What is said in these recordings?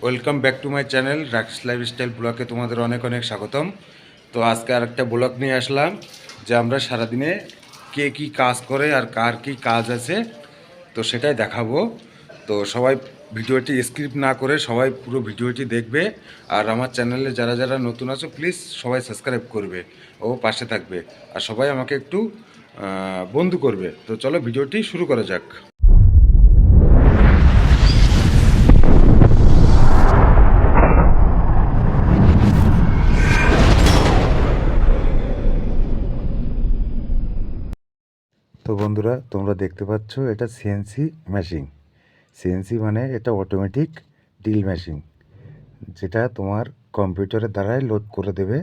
Welcome back to my channel Rakesh lifestyle ব্লগে তোমাদের অনেক অনেক স্বাগতম। তো আজকে আরেকটা ব্লগ নিয়ে আসলাম যে আমরা সারাদিনে কে কী কাজ করে আর কার কী কাজ আছে তো সেটাই দেখাবো। তো সবাই ভিডিওটি স্ক্রিপ্ট না করে সবাই পুরো ভিডিওটি দেখবে। আর আমার চ্যানেলে যারা যারা নতুন আছো প্লিজ সবাই সাবস্ক্রাইব করবে ও পাশে থাকবে। আর সবাই আমাকে একটু বন্ধু করবে। তো চলো ভিডিওটি শুরু করা যাক। তো বন্ধুরা, তোমরা দেখতে পাচ্ছ এটা সিএনসি মেশিন। সিএনসি মানে এটা অটোমেটিক ডিল মেশিন, যেটা তোমার কম্পিউটারের দ্বারাই লোড করে দেবে,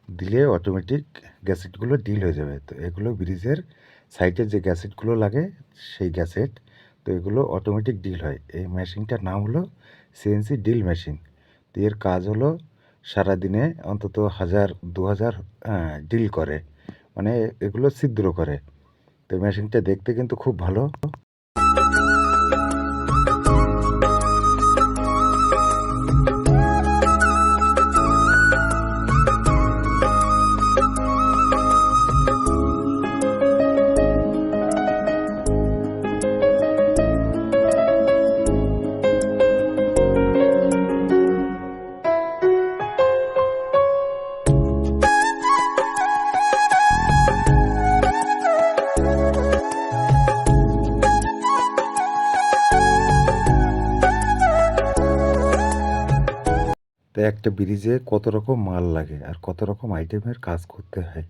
দিলে অটোমেটিক গ্যাসেটগুলো ডিল হয়ে যাবে। তো এগুলো ব্রিজের সাইডে যে গ্যাসেটগুলো লাগে সেই গ্যাসেট, তো এগুলো অটোমেটিক ডিল হয়। এই মেশিনটার নাম হলো সিএনসি ডিল মেশিন। তো এর কাজ হলো সারাদিনে অন্তত 1000-2000 ডিল করে, মানে এগুলো ছিদ্র করে। তো মেশিনটা দেখতে কিন্তু খুব ভালো। তো একটা ব্রিজে কত রকম মাল লাগে আর কত রকম আইটেমের কাজ করতে হয়।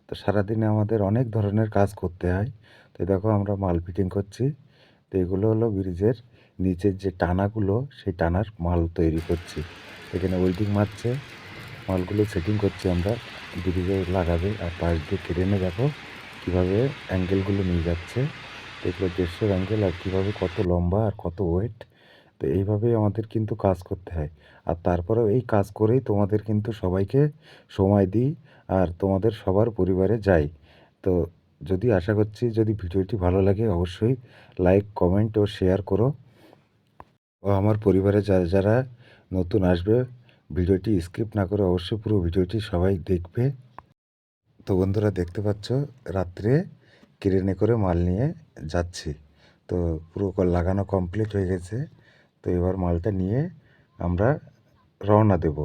তো সারাদিনে আমাদের অনেক ধরনের কাজ করতে হয়। তো দেখো আমরা মাল ফিটিং করছি। তো এগুলো হলো ব্রিজের নিচের যে টানাগুলো, সেই টানার মাল তৈরি করছি। এখানে ওয়েল্ডিং মারছে, মালগুলো সেটিং করছি আমরা, ব্রিজে লাগাবে। আর পাশ দিয়ে ক্রেনে দেখো কীভাবে অ্যাঙ্গেলগুলো নিয়ে যাচ্ছে। তো এগুলো 150 অ্যাঙ্গেল, আর কীভাবে কত লম্বা আর কত ওয়েট। তো এইভাবেই আমাদের কিন্তু কাজ করতে হয়। আর তারপরেও এই কাজ করেই তোমাদের কিন্তু সবাইকে সময় দিই আর তোমাদের সবার পরিবারে যাই। তো যদি আশা করছি যদি ভিডিওটি ভালো লাগে অবশ্যই লাইক, কমেন্ট ও শেয়ার করো। ও আমার পরিবারে যারা যারা নতুন আসবে ভিডিওটি স্কিপ না করে অবশ্যই পুরো ভিডিওটি সবাই দেখবে। তো বন্ধুরা দেখতে পাচ্ছ রাত্রে ক্রেনে করে মাল নিয়ে যাচ্ছি। তো পুরো লাগানো কমপ্লিট হয়ে গেছে। তো এবার মালটা নিয়ে আমরা রওনা দেব।